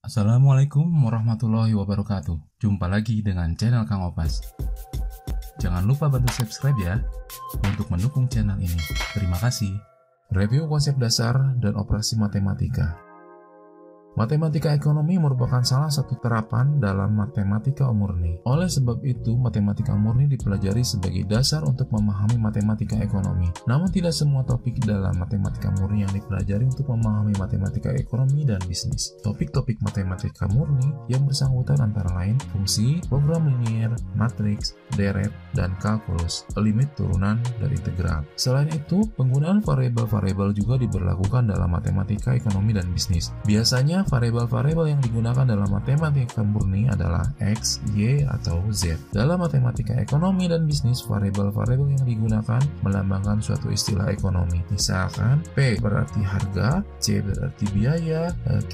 Assalamualaikum warahmatullahi wabarakatuh. Jumpa lagi dengan channel Kang Opas. Jangan lupa bantu subscribe ya untuk mendukung channel ini. Terima kasih. Review konsep dasar dan operasi matematika. Matematika ekonomi merupakan salah satu terapan dalam matematika murni. Oleh sebab itu, matematika murni dipelajari sebagai dasar untuk memahami matematika ekonomi. Namun tidak semua topik dalam matematika murni yang dipelajari untuk memahami matematika ekonomi dan bisnis. Topik-topik matematika murni yang bersangkutan antara lain fungsi, program linier, matriks, deret, dan kalkulus, limit turunan, dan integral. Selain itu, penggunaan variabel-variabel juga diberlakukan dalam matematika ekonomi dan bisnis. Biasanya, variabel-variabel yang digunakan dalam matematika murni adalah X, Y, atau Z. Dalam matematika ekonomi dan bisnis, variabel-variabel yang digunakan melambangkan suatu istilah ekonomi. Misalkan, P berarti harga, C berarti biaya, Q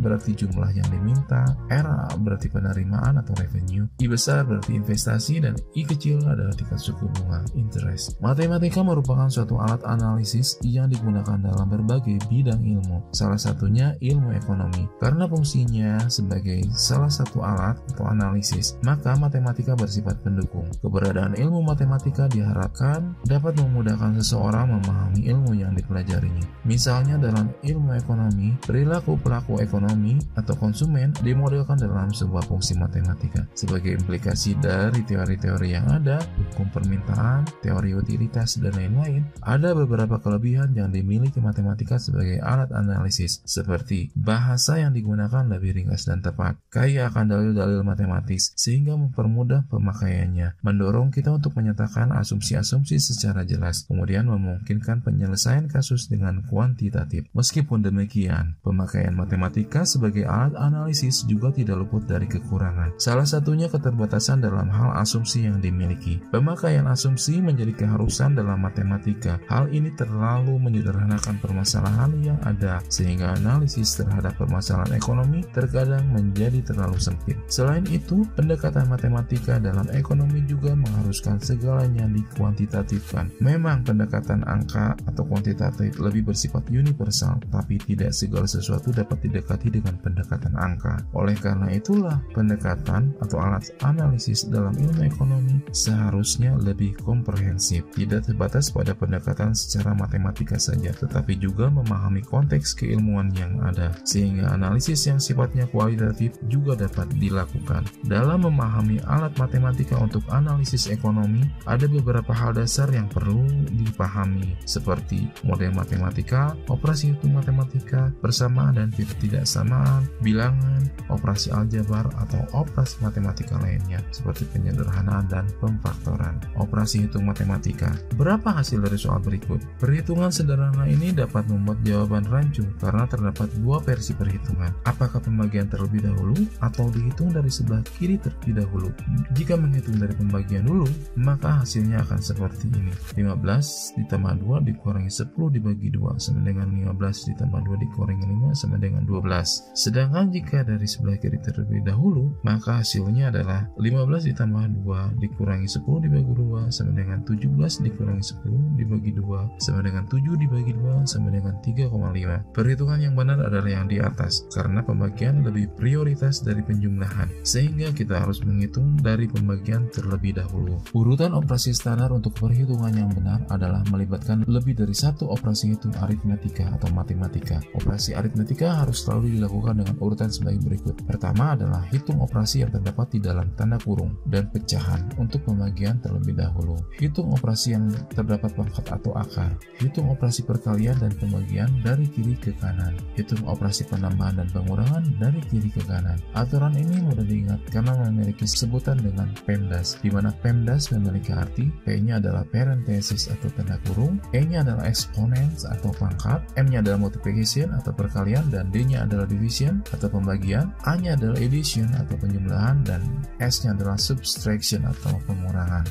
berarti jumlah yang diminta, R berarti penerimaan atau revenue, I besar berarti investasi, dan I kecil adalah tingkat suku bunga, interest. Matematika merupakan suatu alat analisis yang digunakan dalam berbagai bidang ilmu, salah satunya ilmu ekonomi. Karena fungsinya sebagai salah satu alat atau analisis, maka matematika bersifat pendukung. Keberadaan ilmu matematika diharapkan dapat memudahkan seseorang memahami ilmu yang dipelajarinya. Misalnya dalam ilmu ekonomi, perilaku pelaku ekonomi atau konsumen dimodelkan dalam sebuah fungsi matematika. Sebagai implikasi dari teori-teori yang ada, hukum permintaan, teori utilitas, dan lain-lain, ada beberapa kelebihan yang dimiliki matematika sebagai alat analisis, seperti bahasa yang digunakan lebih ringkas dan tepat, kaya akan dalil-dalil matematis, sehingga mempermudah pemakaiannya, mendorong kita untuk menyatakan asumsi-asumsi secara jelas, kemudian memungkinkan penyelesaian kasus dengan kuantitatif. Meskipun demikian, pemakaian matematika sebagai alat analisis juga tidak luput dari kekurangan. Salah satunya keterbatasan dalam hal asumsi yang dimiliki. Pemakaian asumsi menjadi keharusan dalam matematika. Hal ini terlalu menyederhanakan permasalahan yang ada, sehingga analisis terhadap permasalahan ekonomi terkadang menjadi terlalu sempit. Selain itu, pendekatan matematika dalam ekonomi juga mengharuskan segalanya dikuantitatifkan. Memang pendekatan angka atau kuantitatif lebih bersifat universal, tapi tidak segala sesuatu dapat didekati dengan pendekatan angka. Oleh karena itulah, pendekatan atau alat analisis dalam ilmu ekonomi seharusnya lebih komprehensif, tidak terbatas pada pendekatan secara matematika saja, tetapi juga memahami konteks keilmuan yang ada, sehingga analisis yang sifatnya kualitatif juga dapat dilakukan. Dalam memahami alat matematika untuk analisis ekonomi, ada beberapa hal dasar yang perlu dipahami, seperti model matematika, operasi hitung matematika, persamaan dan ketidaksamaan, bilangan, operasi aljabar atau operasi matematika lainnya, seperti penyederhanaan dan pemfaktoran. Operasi hitung matematika. Berapa hasil dari soal berikut? Perhitungan sederhana ini dapat membuat jawaban rancu karena terdapat dua versi perhitungan. Apakah pembagian terlebih dahulu atau dihitung dari sebelah kiri terlebih dahulu? Jika menghitung dari pembagian dulu, maka hasilnya akan seperti ini. 15 ditambah 2 dikurangi 10 dibagi 2 sama dengan 15 ditambah 2 dikurangi 5 sama dengan 12. Sedangkan jika dari sebelah kiri terlebih dahulu, maka hasilnya adalah 15 ditambah 2 dikurangi 10 dibagi 2 sama dengan 17 dikurangi 10 dibagi 2 sama dengan 7 dibagi 2 sama dengan 3,5. Perhitungan yang benar adalah yang di atas, karena pembagian lebih prioritas dari penjumlahan, sehingga kita harus menghitung dari pembagian terlebih dahulu. Urutan operasi standar untuk perhitungan yang benar adalah melibatkan lebih dari satu operasi hitung aritmetika atau matematika. Operasi aritmetika harus selalu dilakukan dengan urutan sebagai berikut. Pertama adalah hitung operasi yang terdapat di dalam tanda kurung dan pecahan untuk pembagian terlebih dahulu. Hitung operasi yang terdapat pangkat atau akar. Hitung operasi perkalian dan pembagian dari kiri ke kanan. Hitung operasi penambahan dan pengurangan dari kiri ke kanan. Aturan ini mudah diingat karena memiliki sebutan dengan PEMDAS, di mana PEMDAS memiliki arti P-nya adalah parenthesis atau tanda kurung, E-nya adalah exponents atau pangkat, M-nya adalah multiplication atau perkalian, dan D-nya adalah division atau pembagian, A-nya adalah addition atau penjumlahan, dan S-nya adalah subtraction atau pengurangan.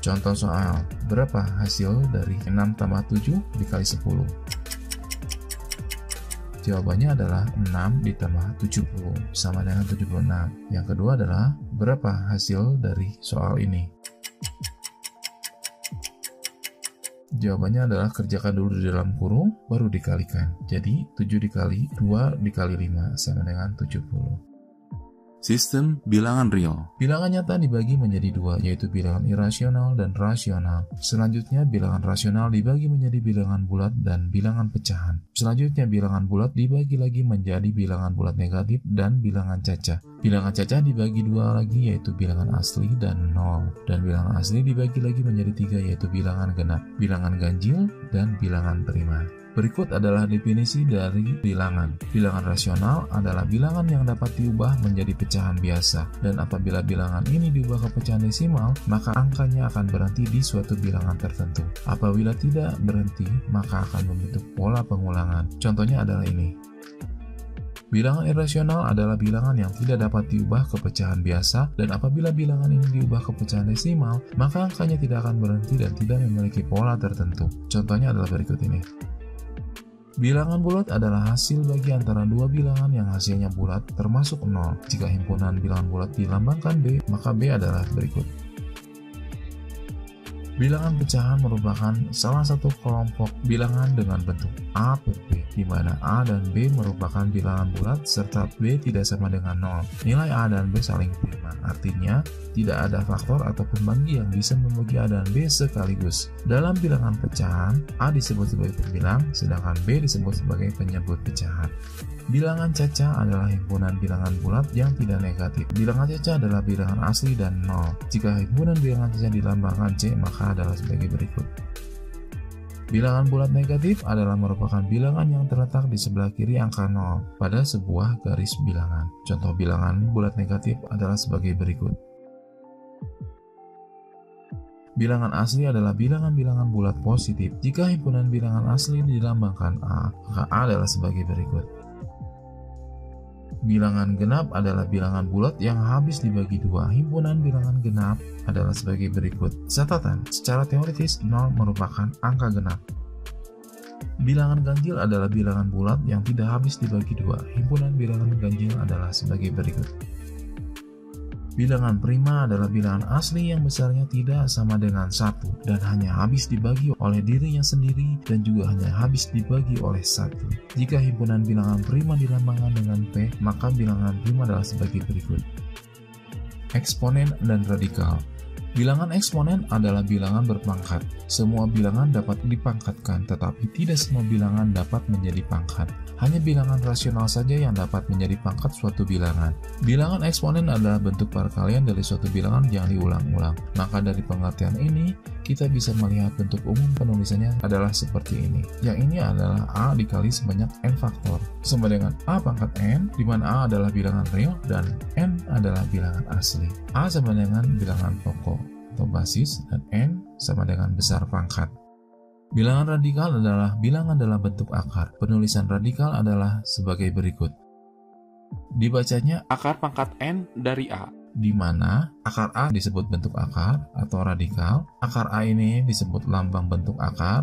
Contoh soal, berapa hasil dari 6 tambah 7 dikali 10? Jawabannya adalah 6 ditambah 70 sama dengan 76. Yang kedua adalah berapa hasil dari soal ini? Jawabannya adalah kerjakan dulu di dalam kurung, baru dikalikan. Jadi 7 dikali 2 dikali 5 sama dengan 70. Sistem bilangan real. Bilangan nyata dibagi menjadi dua, yaitu bilangan irasional dan rasional. Selanjutnya, bilangan rasional dibagi menjadi bilangan bulat dan bilangan pecahan. Selanjutnya, bilangan bulat dibagi lagi menjadi bilangan bulat negatif dan bilangan cacah. Bilangan cacah dibagi dua lagi, yaitu bilangan asli dan nol. Dan bilangan asli dibagi lagi menjadi tiga, yaitu bilangan genap, bilangan ganjil, dan bilangan prima. Berikut adalah definisi dari bilangan. Bilangan rasional adalah bilangan yang dapat diubah menjadi pecahan biasa, dan apabila bilangan ini diubah ke pecahan desimal, maka angkanya akan berhenti di suatu bilangan tertentu. Apabila tidak berhenti, maka akan membentuk pola pengulangan. Contohnya adalah ini. Bilangan irasional adalah bilangan yang tidak dapat diubah ke pecahan biasa, dan apabila bilangan ini diubah ke pecahan desimal, maka angkanya tidak akan berhenti dan tidak memiliki pola tertentu. Contohnya adalah berikut ini. Bilangan bulat adalah hasil bagi antara dua bilangan yang hasilnya bulat termasuk 0. Jika himpunan bilangan bulat dilambangkan B, maka B adalah berikut. Bilangan pecahan merupakan salah satu kelompok bilangan dengan bentuk A per B, di mana A dan B merupakan bilangan bulat serta B tidak sama dengan 0. Nilai A dan B saling prima, artinya tidak ada faktor atau pembagi yang bisa membagi A dan B sekaligus. Dalam bilangan pecahan, A disebut sebagai pembilang, sedangkan B disebut sebagai penyebut pecahan. Bilangan cacah adalah himpunan bilangan bulat yang tidak negatif. Bilangan cacah adalah bilangan asli dan 0. Jika himpunan bilangan cacah dilambangkan C, maka adalah sebagai berikut. Bilangan bulat negatif adalah merupakan bilangan yang terletak di sebelah kiri angka 0 pada sebuah garis bilangan. Contoh bilangan bulat negatif adalah sebagai berikut. Bilangan asli adalah bilangan-bilangan bulat positif. Jika himpunan bilangan asli dilambangkan A, maka A adalah sebagai berikut. Bilangan genap adalah bilangan bulat yang habis dibagi dua. Himpunan bilangan genap adalah sebagai berikut. Catatan, secara teoritis 0 merupakan angka genap. Bilangan ganjil adalah bilangan bulat yang tidak habis dibagi dua. Himpunan bilangan ganjil adalah sebagai berikut. Bilangan prima adalah bilangan asli yang besarnya tidak sama dengan 1 dan hanya habis dibagi oleh dirinya sendiri dan juga hanya habis dibagi oleh 1. Jika himpunan bilangan prima dilambangkan dengan P, maka bilangan prima adalah sebagai berikut. Eksponen dan radikal. Bilangan eksponen adalah bilangan berpangkat. Semua bilangan dapat dipangkatkan, tetapi tidak semua bilangan dapat menjadi pangkat. Hanya bilangan rasional saja yang dapat menjadi pangkat suatu bilangan. Bilangan eksponen adalah bentuk perkalian dari suatu bilangan yang diulang-ulang. Maka dari pengertian ini, kita bisa melihat bentuk umum penulisannya adalah seperti ini. Yang ini adalah A dikali sebanyak N faktor, sama dengan A pangkat N, di mana A adalah bilangan real dan N adalah bilangan asli. A sama dengan bilangan pokok atau basis, dan N sama dengan besar pangkat. Bilangan radikal adalah bilangan dalam bentuk akar. Penulisan radikal adalah sebagai berikut. Dibacanya akar pangkat N dari A, di mana akar A disebut bentuk akar atau radikal. Akar A ini disebut lambang bentuk akar,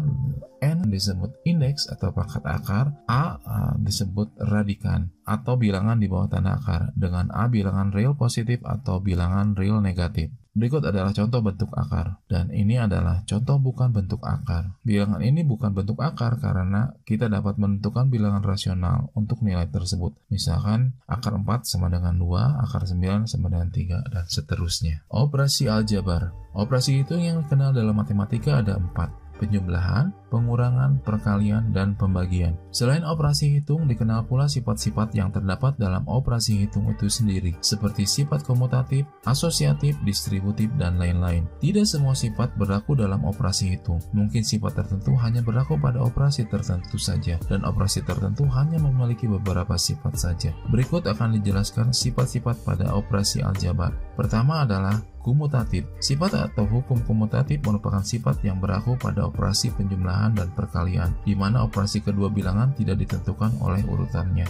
N disebut indeks atau pangkat akar, A disebut radikan atau bilangan di bawah tanda akar, dengan A bilangan real positif atau bilangan real negatif. Berikut adalah contoh bentuk akar, dan ini adalah contoh bukan bentuk akar. Bilangan ini bukan bentuk akar karena kita dapat menentukan bilangan rasional untuk nilai tersebut. Misalkan akar 4 sama dengan 2, akar 9 sama dengan 3, dan seterusnya. Operasi aljabar. Operasi hitung yang dikenal dalam matematika ada 4. Penjumlahan, pengurangan, perkalian, dan pembagian. Selain operasi hitung, dikenal pula sifat-sifat yang terdapat dalam operasi hitung itu sendiri, seperti sifat komutatif, asosiatif, distributif, dan lain-lain. Tidak semua sifat berlaku dalam operasi hitung. Mungkin sifat tertentu hanya berlaku pada operasi tertentu saja, dan operasi tertentu hanya memiliki beberapa sifat saja. Berikut akan dijelaskan sifat-sifat pada operasi aljabar. Pertama adalah komutatif. Sifat atau hukum komutatif merupakan sifat yang berlaku pada operasi penjumlahan dan perkalian, di mana operasi kedua bilangan tidak ditentukan oleh urutannya.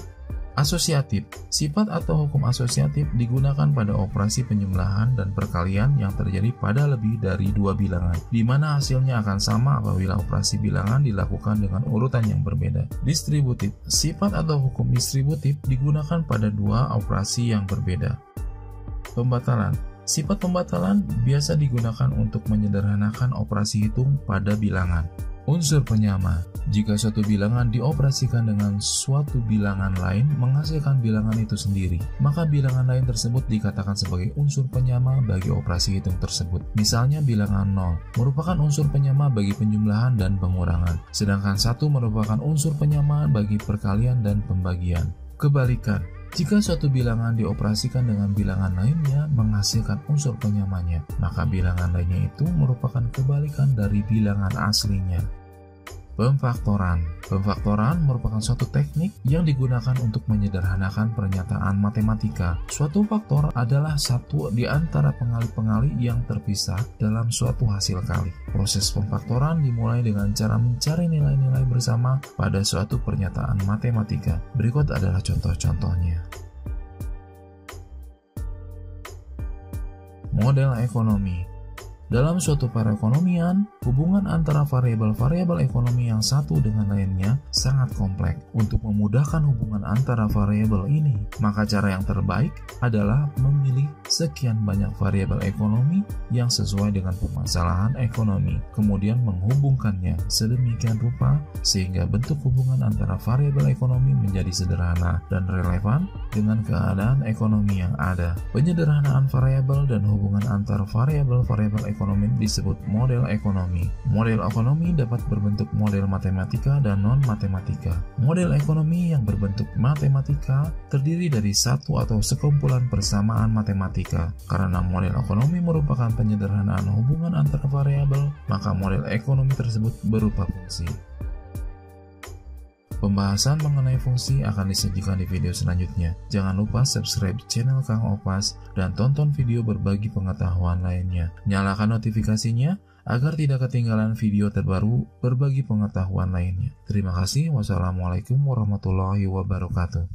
Asosiatif. Sifat atau hukum asosiatif digunakan pada operasi penjumlahan dan perkalian yang terjadi pada lebih dari dua bilangan, di mana hasilnya akan sama apabila operasi bilangan dilakukan dengan urutan yang berbeda. Distributif. Sifat atau hukum distributif digunakan pada dua operasi yang berbeda. Pembatalan. Sifat pembatalan biasa digunakan untuk menyederhanakan operasi hitung pada bilangan. Unsur penyama. Jika suatu bilangan dioperasikan dengan suatu bilangan lain menghasilkan bilangan itu sendiri, maka bilangan lain tersebut dikatakan sebagai unsur penyama bagi operasi hitung tersebut. Misalnya bilangan 0 merupakan unsur penyama bagi penjumlahan dan pengurangan, sedangkan 1 merupakan unsur penyama bagi perkalian dan pembagian. Kebalikan, jika suatu bilangan dioperasikan dengan bilangan lainnya menghasilkan unsur penyamanya, maka bilangan lainnya itu merupakan kebalikan dari bilangan aslinya. Pemfaktoran. Pemfaktoran merupakan suatu teknik yang digunakan untuk menyederhanakan pernyataan matematika. Suatu faktor adalah satu di antara pengali-pengali yang terpisah dalam suatu hasil kali. Proses pemfaktoran dimulai dengan cara mencari nilai-nilai bersama pada suatu pernyataan matematika. Berikut adalah contoh-contohnya. Model ekonomi. Dalam suatu perekonomian, hubungan antara variabel-variabel ekonomi yang satu dengan lainnya sangat kompleks. Untuk memudahkan hubungan antara variabel ini, maka cara yang terbaik adalah memilih sekian banyak variabel ekonomi yang sesuai dengan permasalahan ekonomi, kemudian menghubungkannya sedemikian rupa sehingga bentuk hubungan antara variabel ekonomi menjadi sederhana dan relevan dengan keadaan ekonomi yang ada. Penyederhanaan variabel dan hubungan antar variabel-variabel ekonomi disebut model ekonomi. Model ekonomi dapat berbentuk model matematika dan non-matematika. Model ekonomi yang berbentuk matematika terdiri dari satu atau sekumpulan persamaan matematika. Karena model ekonomi merupakan penyederhanaan hubungan antar variabel, maka model ekonomi tersebut berupa fungsi. Pembahasan mengenai fungsi akan disajikan di video selanjutnya. Jangan lupa subscribe channel Kang Opas dan tonton video berbagi pengetahuan lainnya. Nyalakan notifikasinya agar tidak ketinggalan video terbaru berbagi pengetahuan lainnya. Terima kasih. Wassalamualaikum warahmatullahi wabarakatuh.